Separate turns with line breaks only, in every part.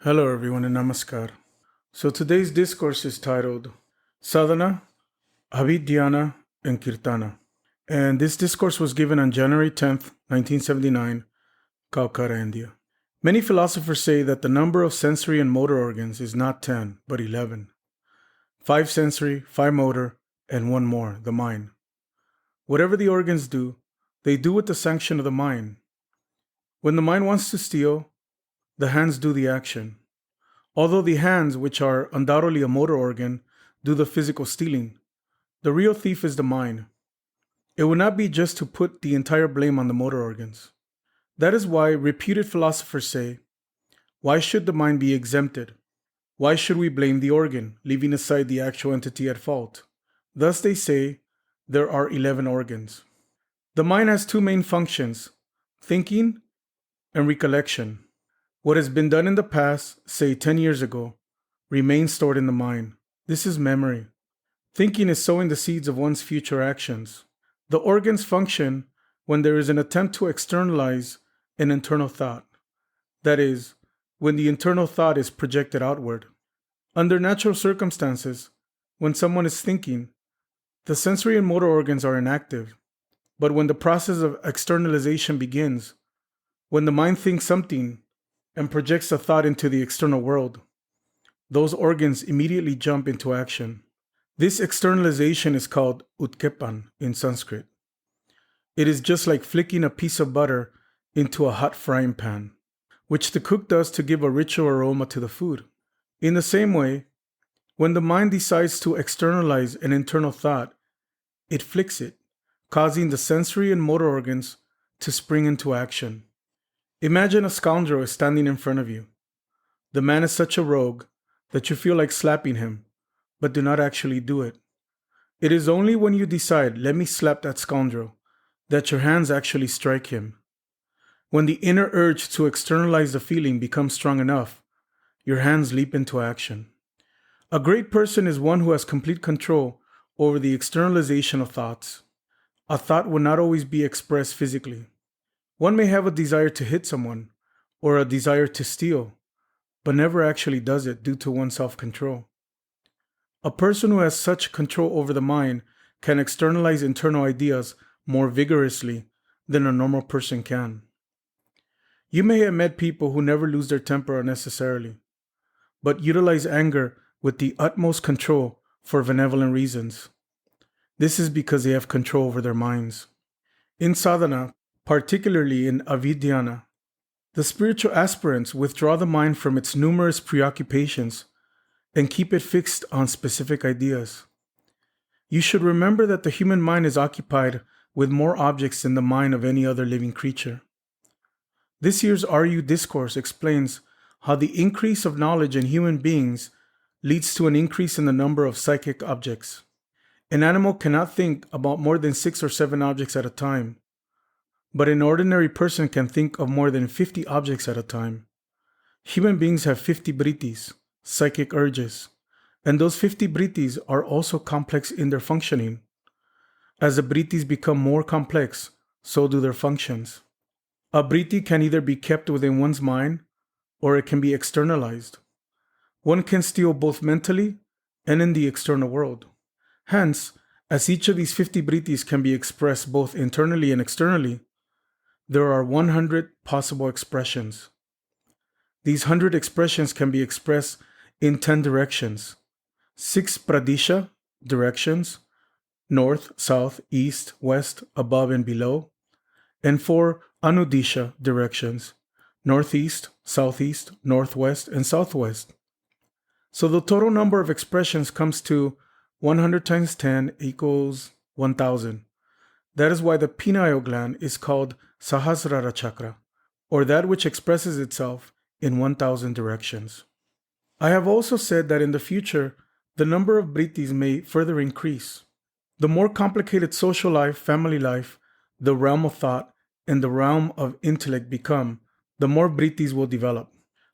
Hello, everyone, and namaskar. So today's discourse is titled Sadhana, Abhidhya, and Kiirtana. And this discourse was given on January 10th, 1979, Kolkata, India. Many philosophers say that the number of sensory and motor organs is not 10, but 11. 5 sensory, 5 motor, and 1 more, the mind. Whatever the organs do, they do with the sanction of the mind. When the mind wants to steal, the hands do the action. Although the hands, which are undoubtedly a motor organ, do the physical stealing, the real thief is the mind. It would not be just to put the entire blame on the motor organs. That is why reputed philosophers say, why should the mind be exempted? Why should we blame the organ, leaving aside the actual entity at fault? Thus they say, there are 11 organs. The mind has 2 main functions, thinking and recollection. What has been done in the past, say 10 years ago, remains stored in the mind. This is memory. Thinking is sowing the seeds of one's future actions. The organs function when there is an attempt to externalize an internal thought. That is, when the internal thought is projected outward. Under natural circumstances, when someone is thinking, the sensory and motor organs are inactive. But when the process of externalization begins, when the mind thinks something and projects a thought into the external world, those organs immediately jump into action. This externalization is called utkepan in Sanskrit. It is just like flicking a piece of butter into a hot frying pan, which the cook does to give a richer aroma to the food. In the same way, when the mind decides to externalize an internal thought, it flicks it, causing the sensory and motor organs to spring into action. Imagine a scoundrel is standing in front of you. The man is such a rogue that you feel like slapping him, but do not actually do it. It is only when you decide, let me slap that scoundrel, that your hands actually strike him. When the inner urge to externalize the feeling becomes strong enough, your hands leap into action. A great person is one who has complete control over the externalization of thoughts. A thought will not always be expressed physically. One may have a desire to hit someone or a desire to steal, but never actually does it due to one's self-control. A person who has such control over the mind can externalize internal ideas more vigorously than a normal person can. You may have met people who never lose their temper unnecessarily, but utilize anger with the utmost control for benevolent reasons. This is because they have control over their minds. In sadhana, particularly in Abhidhya, the spiritual aspirants withdraw the mind from its numerous preoccupations and keep it fixed on specific ideas. You should remember that the human mind is occupied with more objects than the mind of any other living creature. This year's RU Discourse explains how the increase of knowledge in human beings leads to an increase in the number of psychic objects. An animal cannot think about more than 6 or 7 objects at a time, but an ordinary person can think of more than 50 objects at a time. Human beings have 50 vrittis, psychic urges, and those 50 vrittis are also complex in their functioning. As the vrittis become more complex, so do their functions. A vritti can either be kept within one's mind, or it can be externalized. One can steal both mentally and in the external world. Hence, as each of these 50 vrittis can be expressed both internally and externally, there are 100 possible expressions. These 100 expressions can be expressed in 10 directions, 6 pradesha directions, north, south, east, west, above and below, and 4 anudisha directions, northeast, southeast, northwest, and southwest. So the total number of expressions comes to 100 times 10 equals 1000. That is why the pineal gland is called Sahasrara chakra, or that which expresses itself in 1000 directions. I have also said that in the future, the number of vrittis may further increase. The more complicated social life, family life, the realm of thought, and the realm of intellect become, the more vrittis will develop.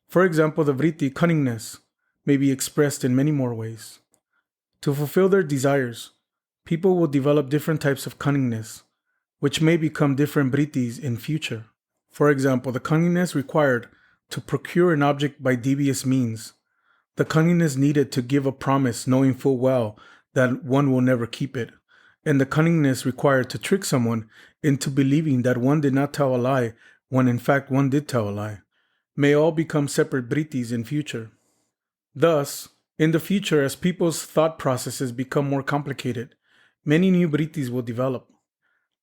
For example, the vritti cunningness may be expressed in many more ways. To fulfill their desires, people will develop different types of cunningness, which may become different vrittis in future. For example, the cunningness required to procure an object by devious means, the cunningness needed to give a promise knowing full well that one will never keep it, and the cunningness required to trick someone into believing that one did not tell a lie when in fact one did tell a lie, may all become separate brittis in future. Thus, in the future, as people's thought processes become more complicated, many new brittis will develop.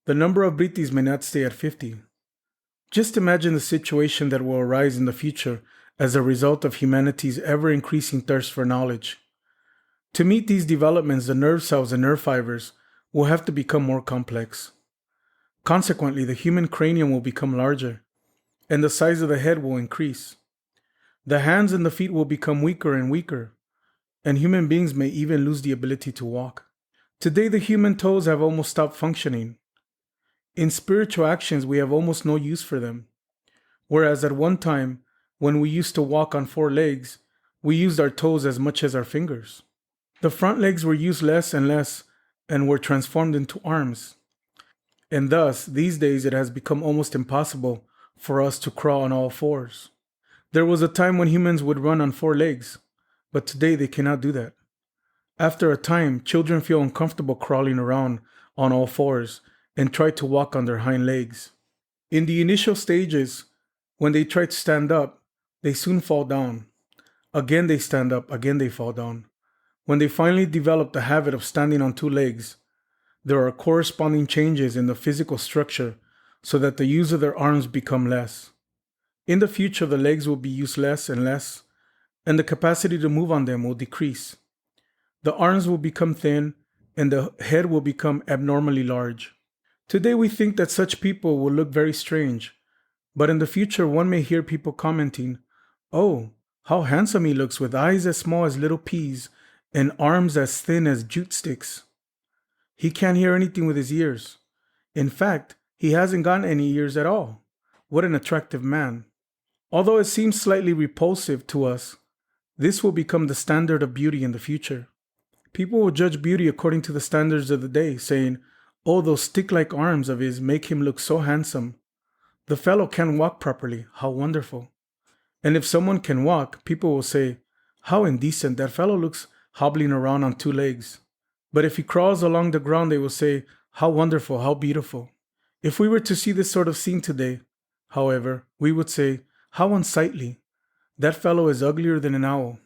The number of brittis may not stay at 50. Just imagine the situation that will arise in the future as a result of humanity's ever-increasing thirst for knowledge. To meet these developments, the nerve cells and nerve fibers will have to become more complex. Consequently, the human cranium will become larger, and the size of the head will increase. The hands and the feet will become weaker and weaker, and human beings may even lose the ability to walk. Today, the human toes have almost stopped functioning. In spiritual actions, we have almost no use for them. Whereas at one time, when we used to walk on 4 legs, we used our toes as much as our fingers. The front legs were used less and less and were transformed into arms. And thus, these days, it has become almost impossible for us to crawl on all 4s. There was a time when humans would run on 4 legs, but today they cannot do that. After a time, children feel uncomfortable crawling around on all 4s and try to walk on their hind legs. In the initial stages, when they try to stand up, they soon fall down. Again they stand up, again they fall down. When they finally develop the habit of standing on 2 legs, there are corresponding changes in the physical structure so that the use of their arms become less. In the future, the legs will be used less and less, and the capacity to move on them will decrease. The arms will become thin, and the head will become abnormally large. Today, we think that such people will look very strange, but in the future, one may hear people commenting, "Oh, how handsome he looks with eyes as small as little peas and arms as thin as jute sticks. He can't hear anything with his ears. In fact, he hasn't got any ears at all. What an attractive man." Although it seems slightly repulsive to us, this will become the standard of beauty in the future. People will judge beauty according to the standards of the day, saying, "Oh, those stick-like arms of his make him look so handsome. The fellow can't walk properly. How wonderful." And if someone can walk, people will say, "How indecent, that fellow looks hobbling around on 2 legs." But if he crawls along the ground, they will say, "How wonderful, how beautiful." If we were to see this sort of scene today, however, we would say, "How unsightly. That fellow is uglier than an owl."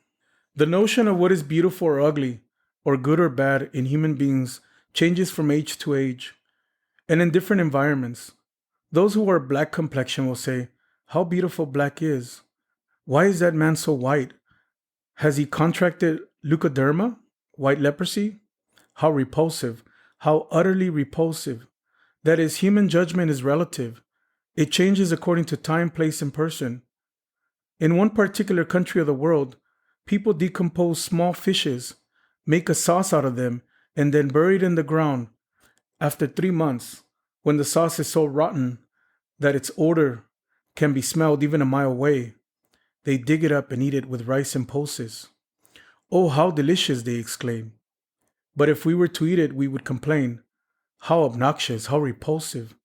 The notion of what is beautiful or ugly, or good or bad in human beings changes from age to age, and in different environments. Those who are black complexion will say, "How beautiful black is. Why is that man so white? Has he contracted leukoderma, white leprosy? How repulsive, how utterly repulsive." That is, human judgment is relative. It changes according to time, place, and person. In one particular country of the world, people decompose small fishes, make a sauce out of them, and then bury it in the ground. After 3 months, when the sauce is so rotten that its odor can be smelled even a mile away, they dig it up and eat it with rice and pulses. "Oh, how delicious," they exclaim. But if we were to eat it, we would complain, "How obnoxious, how repulsive."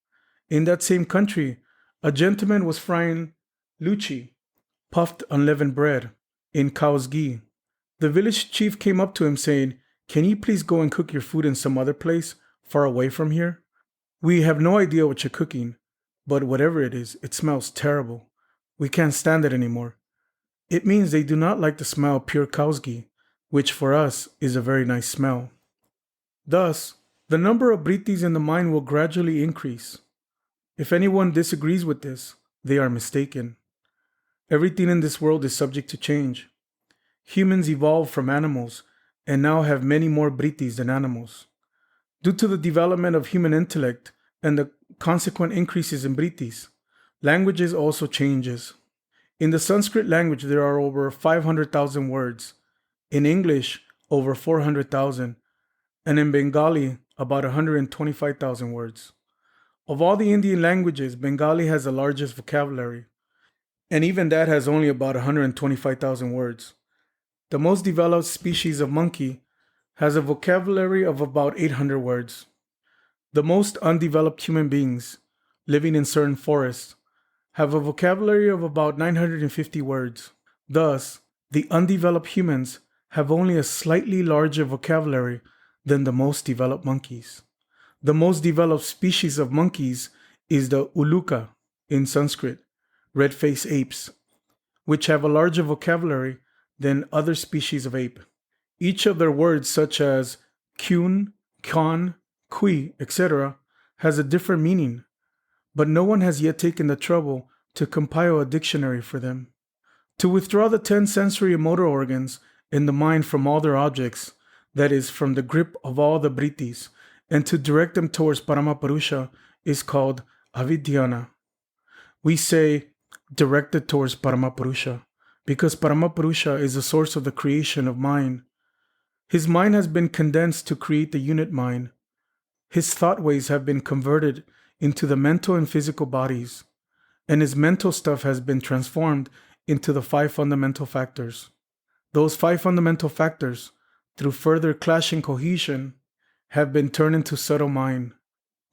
In that same country, a gentleman was frying luchi, puffed unleavened bread, in cow's ghee. The village chief came up to him saying, "Can you please go and cook your food in some other place, far away from here? We have no idea what you're cooking, but whatever it is, it smells terrible. We can't stand it anymore." It means they do not like the smell of pure cow's ghee, which for us is a very nice smell. Thus, the number of brittis in the mind will gradually increase. If anyone disagrees with this, they are mistaken. Everything in this world is subject to change. Humans evolved from animals and now have many more brittis than animals. Due to the development of human intellect and the consequent increases in brittis, languages also changes. In the Sanskrit language, there are over 500,000 words. In English, over 400,000. And in Bengali, about 125,000 words. Of all the Indian languages, Bengali has the largest vocabulary, and even that has only about 125,000 words. The most developed species of monkey has a vocabulary of about 800 words. The most undeveloped human beings, living in certain forests, have a vocabulary of about 950 words. Thus, the undeveloped humans have only a slightly larger vocabulary than the most developed monkeys. The most developed species of monkeys is the Uluka in Sanskrit, red-faced apes, which have a larger vocabulary than other species of ape. Each of their words, such as kyun, kyan, kui, etc., has a different meaning, but no one has yet taken the trouble to compile a dictionary for them. To withdraw the 10 sensory and motor organs in the mind from all their objects, that is, from the grip of all the vrittis, and to direct them towards Paramapurusha is called Abhidhya. We say directed towards Paramapurusha because Paramapurusha is the source of the creation of mind. His mind has been condensed to create the unit mind. His thought waves have been converted into the mental and physical bodies, and his mental stuff has been transformed into the 5 fundamental factors. Those 5 fundamental factors, through further clash and cohesion, have been turned into subtle mind.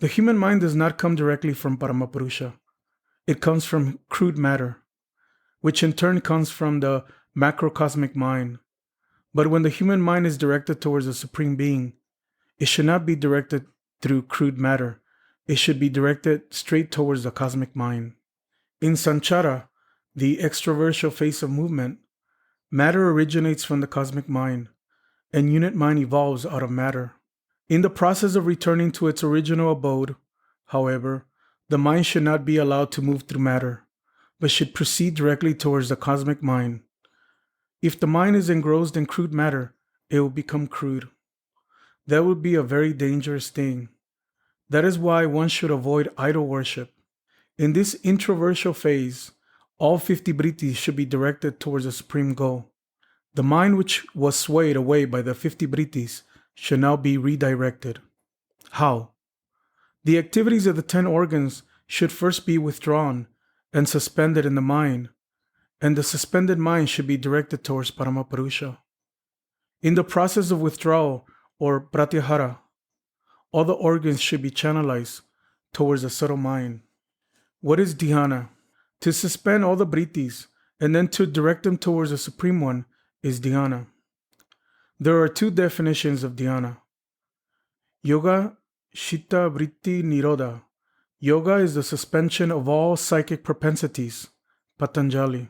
The human mind does not come directly from Paramapurusha. It comes from crude matter, which in turn comes from the macrocosmic mind. But when the human mind is directed towards the Supreme Being, it should not be directed through crude matter. It should be directed straight towards the cosmic mind. In Sanchara, the extroversial phase of movement, matter originates from the cosmic mind, and unit mind evolves out of matter. In the process of returning to its original abode, however, the mind should not be allowed to move through matter, but should proceed directly towards the cosmic mind. If the mind is engrossed in crude matter, it will become crude. That would be a very dangerous thing. That is why one should avoid idol worship. In this introversial phase, all 50 vrittis should be directed towards the supreme goal. The mind which was swayed away by the 50 vrittis should now be redirected. How? The activities of the 10 organs should first be withdrawn and suspended in the mind, and the suspended mind should be directed towards Paramapurusha. In the process of withdrawal, or pratyahara, all the organs should be channelized towards the subtle mind. What is dhyana? To suspend all the vrittis and then to direct them towards the Supreme One is dhyana. There are 2 definitions of dhyana. Yoga Chitta Vritti Nirodha. Yoga is the suspension of all psychic propensities, Patanjali.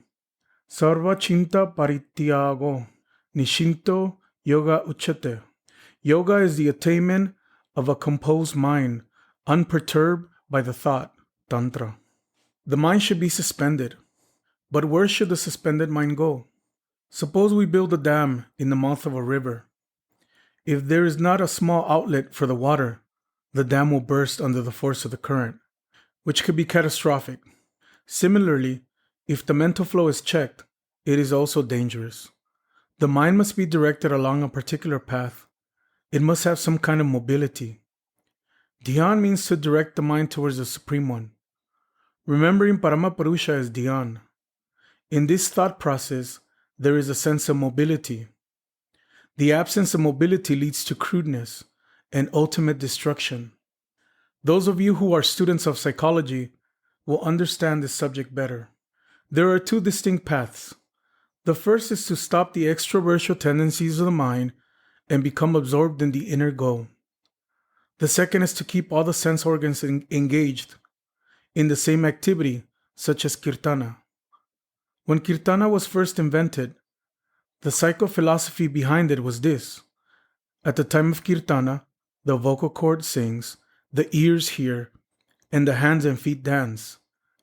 Sarva Chinta Parityago. Nishinto Yoga Uchate. Yoga is the attainment of a composed mind, unperturbed by the thought, Tantra. The mind should be suspended. But where should the suspended mind go? Suppose we build a dam in the mouth of a river. If there is not a small outlet for the water, the dam will burst under the force of the current, which could be catastrophic. Similarly, if the mental flow is checked, it is also dangerous. The mind must be directed along a particular path. It must have some kind of mobility. Dhyan means to direct the mind towards the Supreme One. Remembering Paramapurusha as Dhyan. In this thought process, there is a sense of mobility. The absence of mobility leads to crudeness and ultimate destruction. Those of you who are students of psychology will understand this subject better. There are 2 distinct paths. The first is to stop the extroversial tendencies of the mind and become absorbed in the inner goal. The second is to keep all the sense organs engaged in the same activity, such as Kiirtana. When Kiirtana was first invented, the psychophilosophy behind it was this. At the time of Kiirtana, the vocal cord sings, the ears hear, and the hands and feet dance,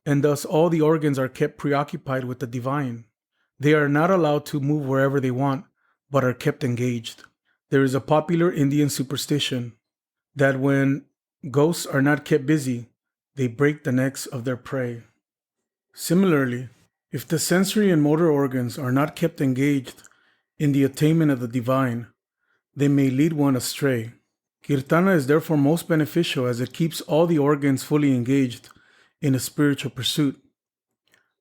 and thus all the organs are kept preoccupied with the divine. They are not allowed to move wherever they want, but are kept engaged. There is a popular Indian superstition that when ghosts are not kept busy, they break the necks of their prey. Similarly, if the sensory and motor organs are not kept engaged in the attainment of the divine, they may lead one astray. Kiirtana is therefore most beneficial as it keeps all the organs fully engaged in a spiritual pursuit.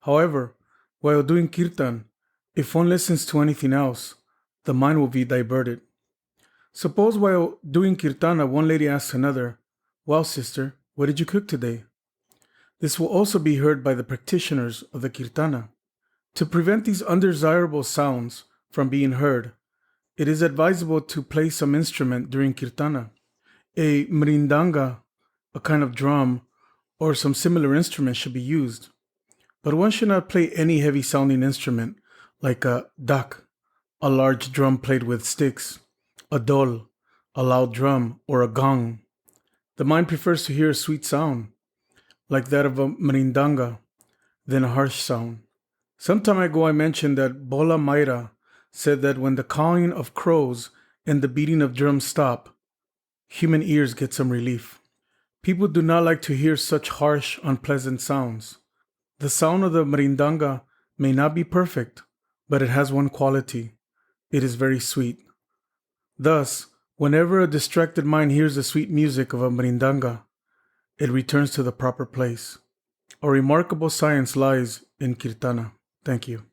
However, while doing Kirtan, if one listens to anything else, the mind will be diverted. Suppose while doing Kirtana, one lady asks another, "Well, sister, what did you cook today?" This will also be heard by the practitioners of the Kiirtana. To prevent these undesirable sounds from being heard, it is advisable to play some instrument during Kiirtana. A mrindanga, a kind of drum, or some similar instrument should be used. But one should not play any heavy sounding instrument like a dak, a large drum played with sticks, a dol, a loud drum, or a gong. The mind prefers to hear a sweet sound, like that of a mrindanga, than a harsh sound. Some time ago I mentioned that Bola Mayra said that when the cawing of crows and the beating of drums stop, human ears get some relief. People do not like to hear such harsh, unpleasant sounds. The sound of the mrindanga may not be perfect, but it has one quality. It is very sweet. Thus, whenever a distracted mind hears the sweet music of a mrindanga, it returns to the proper place. A remarkable science lies in Kiirtana. Thank you.